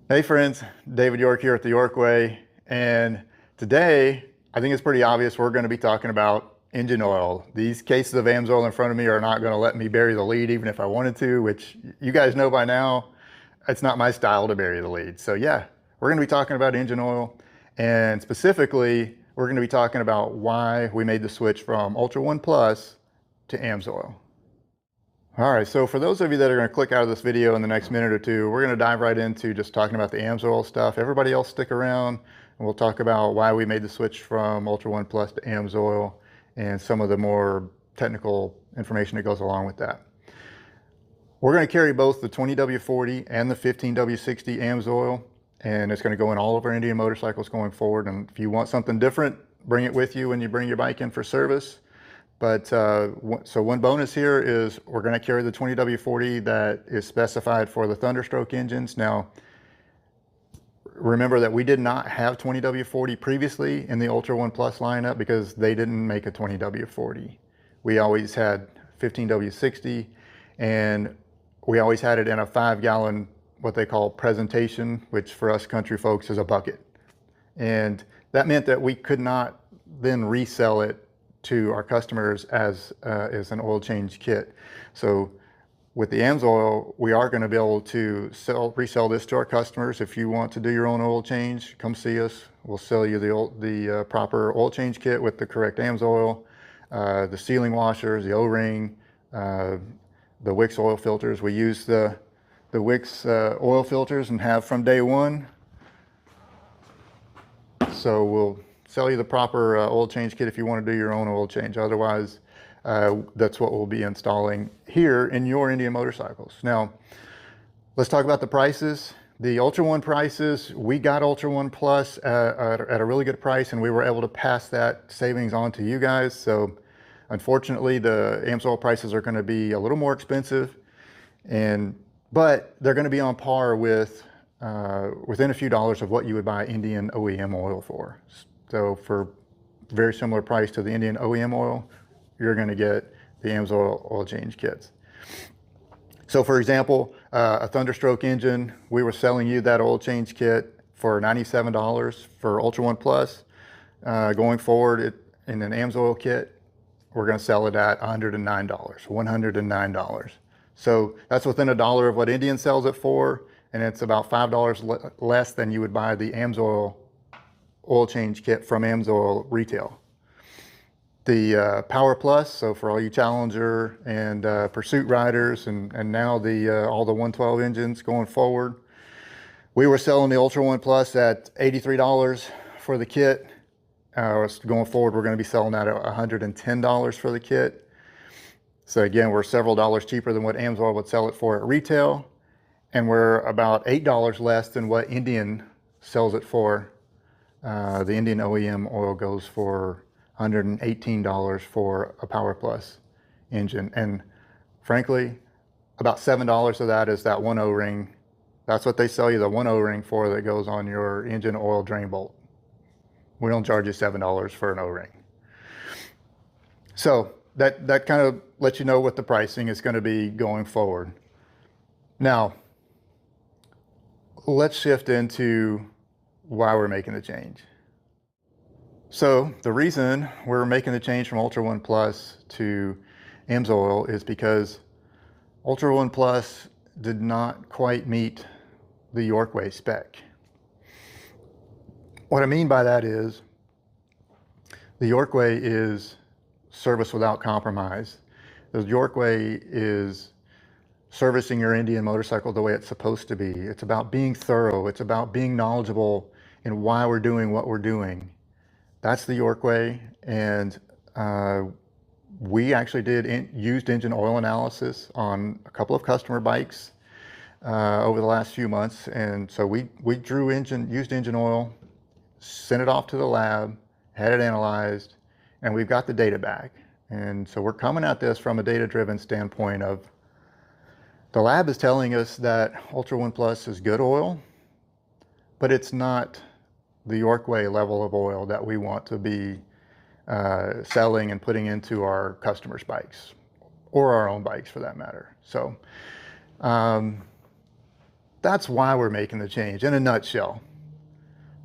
Hey friends, David York here at the York Way, and today I think it's pretty obvious we're going to be talking about engine oil. These cases of Amsoil in front of me are not going to let me bury the lead even if I wanted to, which you guys know by now, it's not my style to bury the lead. So yeah, we're going to be talking about engine oil, and specifically we're going to be talking about why we made the switch from Ultra One Plus to Amsoil. All right, so for those of you that are going to click out of this video in the next minute or two, we're going to dive right into just talking about the Amsoil stuff. Everybody else stick around and we'll talk about why we made the switch from Ultra One Plus to Amsoil and some of the more technical information that goes along with that. We're going to carry both the 20W40 and the 15W60 Amsoil, and it's going to go in all of our Indian motorcycles going forward. And if you want something different, bring it with you when you bring your bike in for service. But so one bonus here is we're going to carry the 20W40 that is specified for the Thunderstroke engines. Now, remember that we did not have 20W40 previously in the Ultra One Plus lineup because they didn't make a 20W40. We always had 15W60, and we always had it in a 5-gallon, what they call presentation, which for us country folks is a bucket. And that meant that we could not then resell it to our customers as an oil change kit. So with the Amsoil, we are going to be able to resell this to our customers. If you want to do your own oil change, come see us. We'll sell you the proper oil change kit with the correct Amsoil, the sealing washers, the O-ring, the Wix oil filters. We use the Wix oil filters and have from day one. So we'll sell you the proper oil change kit if you want to do your own oil change. Otherwise, that's what we'll be installing here in your Indian motorcycles. Now, let's talk about the prices. The Ultra One prices, we got Ultra One Plus at a really good price, and we were able to pass that savings on to you guys. So unfortunately, the Amsoil prices are going to be a little more expensive, but they're going to be on par with within a few dollars of what you would buy Indian OEM oil for. So for very similar price to the Indian OEM oil, you're going to get the Amsoil oil change kits. So for example, a Thunderstroke engine, we were selling you that oil change kit for $97 for Ultra One Plus. Going forward, in an Amsoil kit, we're going to sell it at $109, $109. So that's within $1 of what Indian sells it for, and it's about $5 less than you would buy the Amsoil oil change kit from Amsoil retail. The Power Plus, so for all you Challenger and Pursuit riders, and now all the 112 engines going forward, we were selling the Ultra One Plus at $83 for the kit. Going forward, we're going to be selling that at $110 for the kit. So again, we're several dollars cheaper than what Amsoil would sell it for at retail, and we're about $8 less than what Indian sells it for. The Indian OEM oil goes for $118 for a Power Plus engine. And frankly, about $7 of that is that one O-ring. That's what they sell you the one O-ring for that goes on your engine oil drain bolt. We don't charge you $7 for an O-ring. So that kind of lets you know what the pricing is going to be going forward. Now, let's shift into why we're making the change. So the reason we're making the change from Ultra One Plus to Amsoil is because Ultra One Plus did not quite meet the York Way spec. What I mean by that is the York Way is service without compromise. The York Way is servicing your Indian motorcycle the way it's supposed to be. It's about being thorough. It's about being knowledgeable in why we're doing what we're doing. That's the York Way, and we actually used engine oil analysis on a couple of customer bikes over the last few months, and so we used engine oil, sent it off to the lab, had it analyzed, and we've got the data back. And so we're coming at this from a data-driven standpoint of the lab is telling us that Ultra One Plus is good oil, but it's not the York Way level of oil that we want to be selling and putting into our customers' bikes, or our own bikes for that matter. So That's why we're making the change in a nutshell.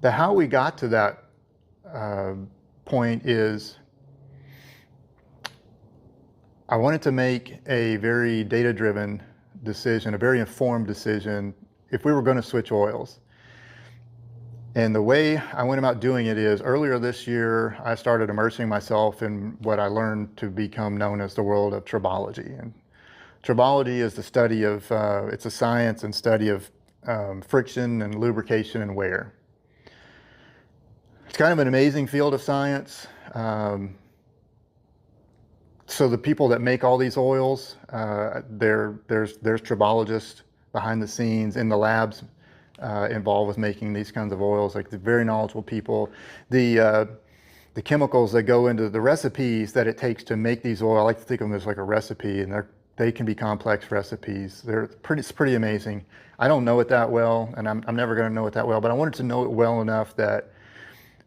How we got to that point is I wanted to make a very data-driven decision, a very informed decision if we were going to switch oils. And the way I went about doing it is earlier this year, I started immersing myself in what I learned to become known as the world of tribology. And tribology is the study of, it's a science and study of friction and lubrication and wear. It's kind of an amazing field of science. So the people that make all these oils, there's tribologists behind the scenes in the labs involved with making these kinds of oils, like the very knowledgeable people. The chemicals that go into the recipes that it takes to make these oils, I like to think of them as like a recipe, and they can be complex recipes. It's pretty amazing. I don't know it that well, and I'm never going to know it that well, but I wanted to know it well enough that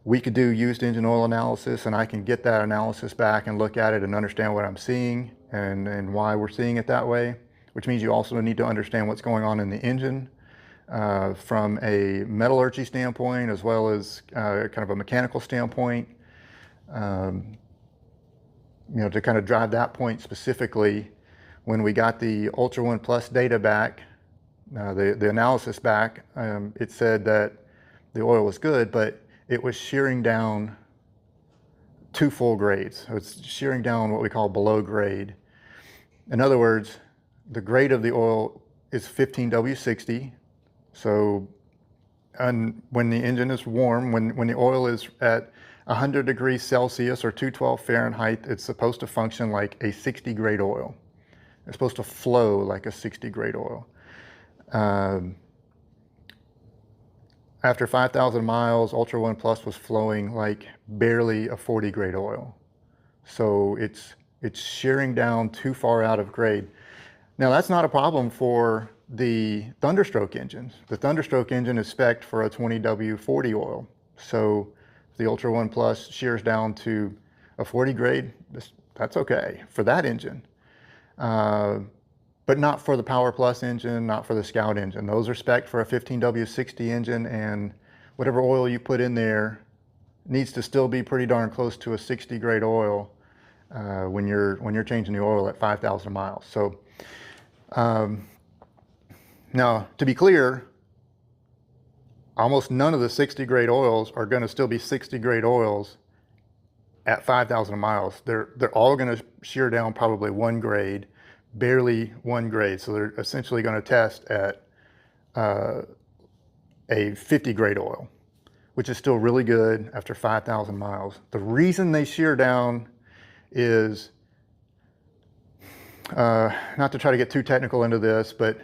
we could do used engine oil analysis, and I can get that analysis back and look at it and understand what I'm seeing and why we're seeing it that way, which means you also need to understand what's going on in the engine from a metallurgy standpoint, as well as kind of a mechanical standpoint, to kind of drive that point specifically. When we got the Ultra One Plus data back, the analysis back, it said that the oil was good, but it was shearing down 2 full grades. So it's shearing down what we call below grade. In other words, the grade of the oil is 15W60. So when the engine is warm, when the oil is at 100 degrees Celsius or 212 Fahrenheit, it's supposed to function like a 60 grade oil. It's supposed to flow like a 60 grade oil. After 5,000 miles, Ultra One Plus was flowing like barely a 40 grade oil. So it's shearing down too far out of grade. Now that's not a problem for the Thunderstroke engines. The Thunderstroke engine is spec'd for a 20W40 oil. So if the Ultra One Plus shears down to a 40 grade, that's okay for that engine. But not for the Power Plus engine, not for the Scout engine. Those are spec'd for a 15W60 engine, and whatever oil you put in there needs to still be pretty darn close to a 60 grade oil when you're changing the oil at 5,000 miles. So now, to be clear, almost none of the 60 grade oils are going to still be 60 grade oils at 5,000 miles. They're all going to shear down probably 1 grade, barely 1 grade. So they're essentially going to test at a 50 grade oil, which is still really good after 5,000 miles. The reason they shear down is, not to try to get too technical into this, but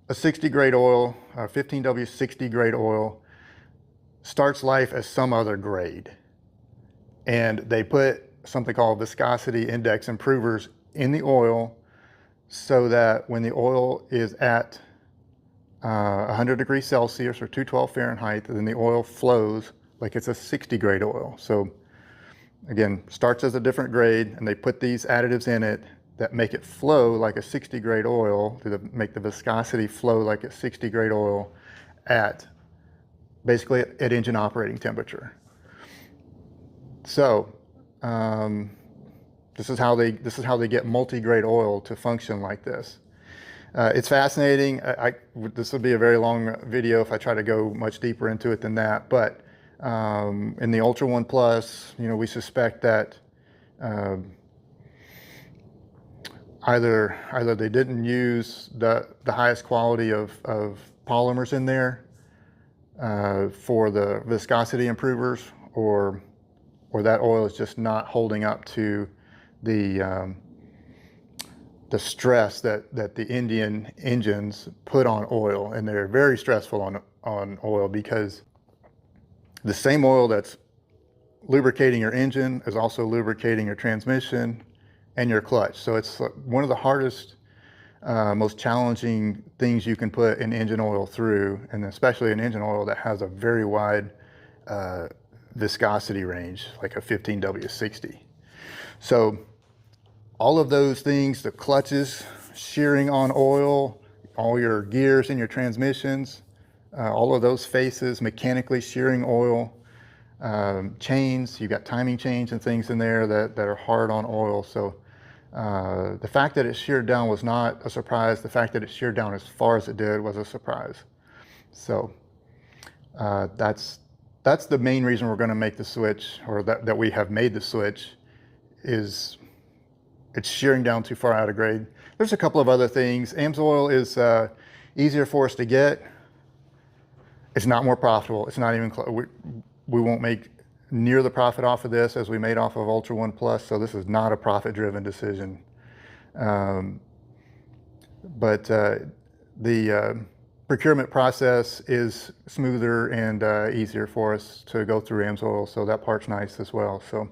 a 60 grade oil, a 15W60 grade oil, starts life as some other grade. And they put something called viscosity index improvers in the oil so that when the oil is at 100 degrees Celsius or 212 Fahrenheit, then the oil flows like it's a 60 grade oil. So again, starts as a different grade, and they put these additives in it that make it flow like a 60 grade oil, to make the viscosity flow like a 60 grade oil at basically at engine operating temperature. So this is how they get multi-grade oil to function like this. It's fascinating. This will be a very long video if I try to go much deeper into it than that. But in the Ultra One Plus, we suspect that either they didn't use the highest quality of polymers in there for the viscosity improvers, or that oil is just not holding up to the stress that the Indian engines put on oil. And they're very stressful on oil, because the same oil that's lubricating your engine is also lubricating your transmission and your clutch. So it's one of the hardest, most challenging things you can put an engine oil through, and especially an engine oil that has a very wide viscosity range, like a 15W60. So all of those things, the clutches shearing on oil, all your gears in your transmissions, all of those faces, mechanically shearing oil, chains, you've got timing chains and things in there that are hard on oil. So the fact that it sheared down was not a surprise. The fact that it sheared down as far as it did was a surprise. So that's the main reason we're going to make the switch, or that we have made the switch, is it's shearing down too far out of grade. There's a couple of other things. Amsoil is easier for us to get. It's not more profitable. It's not even close. We won't make near the profit off of this as we made off of Ultra One Plus. So this is not a profit-driven decision. But the procurement process is smoother and easier for us to go through Amsoil. So that part's nice as well. So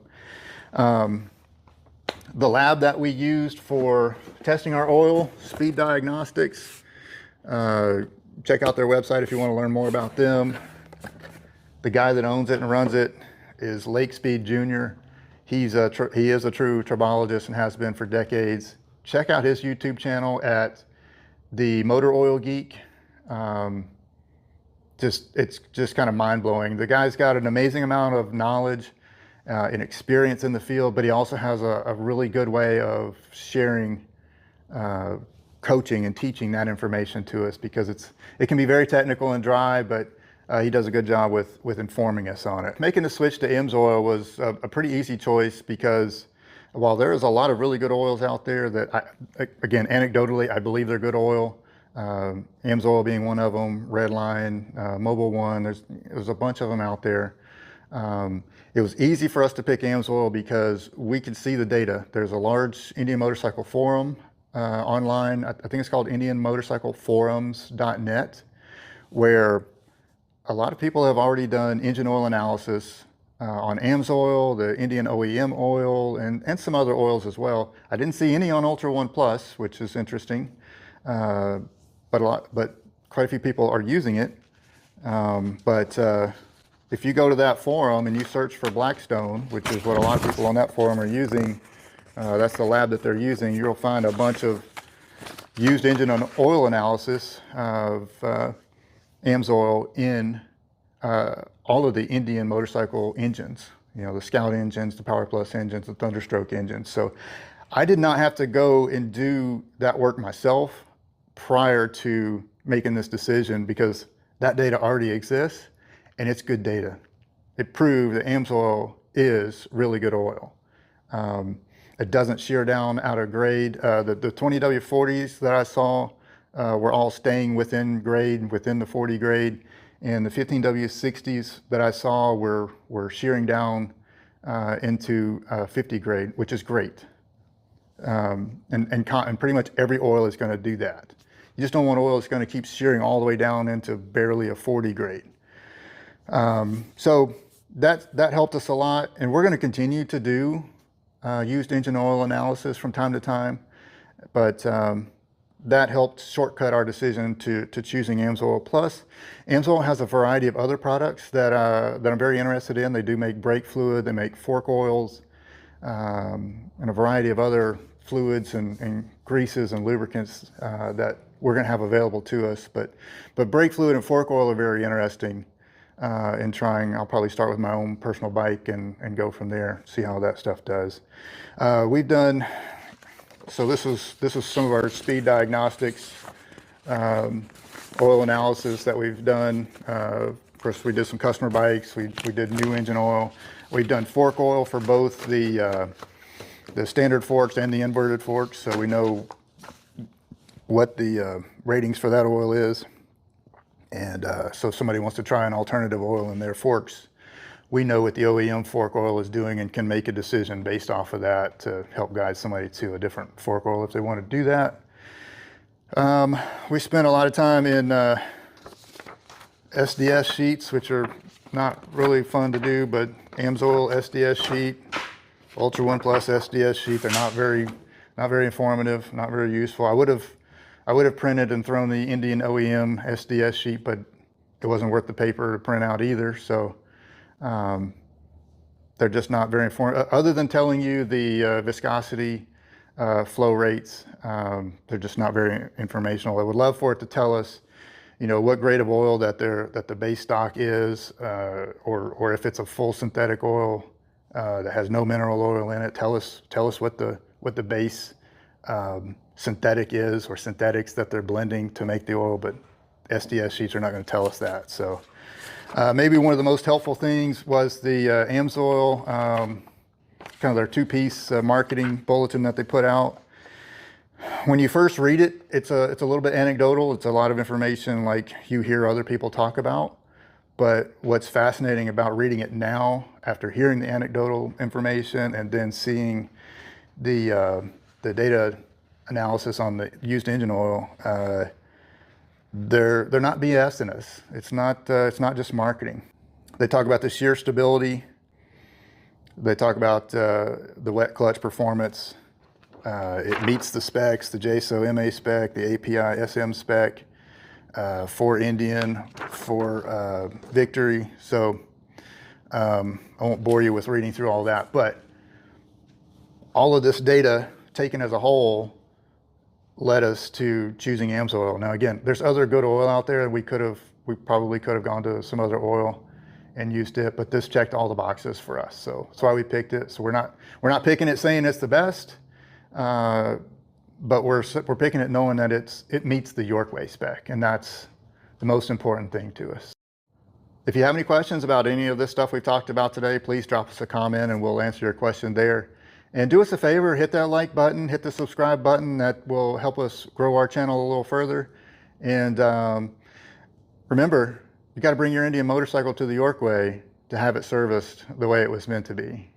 the lab that we used for testing our oil, Speed Diagnostics, check out their website if you want to learn more about them. The guy that owns it and runs it is Lake Speed Jr. He is a true tribologist and has been for decades. Check out his YouTube channel at the Motor Oil Geek. It's just kind of mind-blowing. The guy's got an amazing amount of knowledge and experience in the field, but he also has a really good way of sharing, coaching and teaching that information to us, because it can be very technical and dry, but he does a good job with informing us on it. Making the switch to Amsoil was a pretty easy choice, because while there is a lot of really good oils out there that, again, anecdotally, I believe they're good oil, Amsoil being one of them, Redline, Mobile One, there's a bunch of them out there. It was easy for us to pick Amsoil because we could see the data. There's a large Indian motorcycle forum online. I think it's called IndianMotorcycleForums.net, where a lot of people have already done engine oil analysis on Amsoil, the Indian OEM oil, and some other oils as well. I didn't see any on Ultra One Plus, which is interesting, but quite a few people are using it. If you go to that forum and you search for Blackstone, which is what a lot of people on that forum are using, that's the lab that they're using, you'll find a bunch of used engine oil analysis of Amsoil in all of the Indian motorcycle engines, the Scout engines, the Power Plus engines, the Thunderstroke engines. So I did not have to go and do that work myself prior to making this decision, because that data already exists and it's good data. It proved that Amsoil is really good oil. It doesn't shear down out of grade. The 20W40s that I saw were all staying within grade, within the 40 grade. And the 15W60s that I saw were shearing down into 50 grade, which is great. And pretty much every oil is going to do that. You just don't want oil that's going to keep shearing all the way down into barely a 40 grade. So that helped us a lot, and we're going to continue to do used engine oil analysis from time to time, but that helped shortcut our decision to choosing Amsoil. Plus, Amsoil has a variety of other products that I'm very interested in. They do make brake fluid, they make fork oils, and a variety of other fluids and greases and lubricants that we're going to have available to us. But brake fluid and fork oil are very interesting. In trying, I'll probably start with my own personal bike and go from there, see how that stuff does. We've done, so this is some of our Speed Diagnostics oil analysis that we've done. Of course, we did some customer bikes, we did new engine oil. We've done fork oil for both the standard forks and the inverted forks, so we know what the ratings for that oil is. And so if somebody wants to try an alternative oil in their forks, we know what the OEM fork oil is doing and can make a decision based off of that to help guide somebody to a different fork oil if they want to do that. We spent a lot of time in SDS sheets, which are not really fun to do, but Amsoil SDS sheet, Ultra One Plus SDS sheet, they're not very informative, not very useful. I would have printed and thrown the Indian OEM SDS sheet, but it wasn't worth the paper to print out either. So they're just not very informative, other than telling you the viscosity flow rates. They're just not very informational. I would love for it to tell us, you know, what grade of oil that the base stock is, or if it's a full synthetic oil that has no mineral oil in it. Tell us what the base synthetic is, or synthetics that they're blending to make the oil. But SDS sheets are not going to tell us that. So maybe one of the most helpful things was the Amsoil, kind of their two-piece marketing bulletin that they put out. When you first read it, it's a little bit anecdotal. It's a lot of information like you hear other people talk about. But what's fascinating about reading it now, after hearing the anecdotal information and then seeing the data analysis on the used engine oil, they're not BSing us. It's not just marketing. They talk about the shear stability. They talk about the wet clutch performance. It meets the specs, the JSO MA spec, the API SM spec, for Indian, for Victory. So I won't bore you with reading through all that, but all of this data taken as a whole led us to choosing Amsoil. Now again, there's other good oil out there. We probably could have gone to some other oil and used it, but this checked all the boxes for us. So that's why we picked it. So we're not picking it saying it's the best, but we're picking it knowing that it meets the Yorkway spec, and that's the most important thing to us. If you have any questions about any of this stuff we've talked about today, please drop us a comment and we'll answer your question there. And do us a favor, hit that like button, hit the subscribe button. That will help us grow our channel a little further. And remember, you got to bring your Indian motorcycle to the Yorkway to have it serviced the way it was meant to be.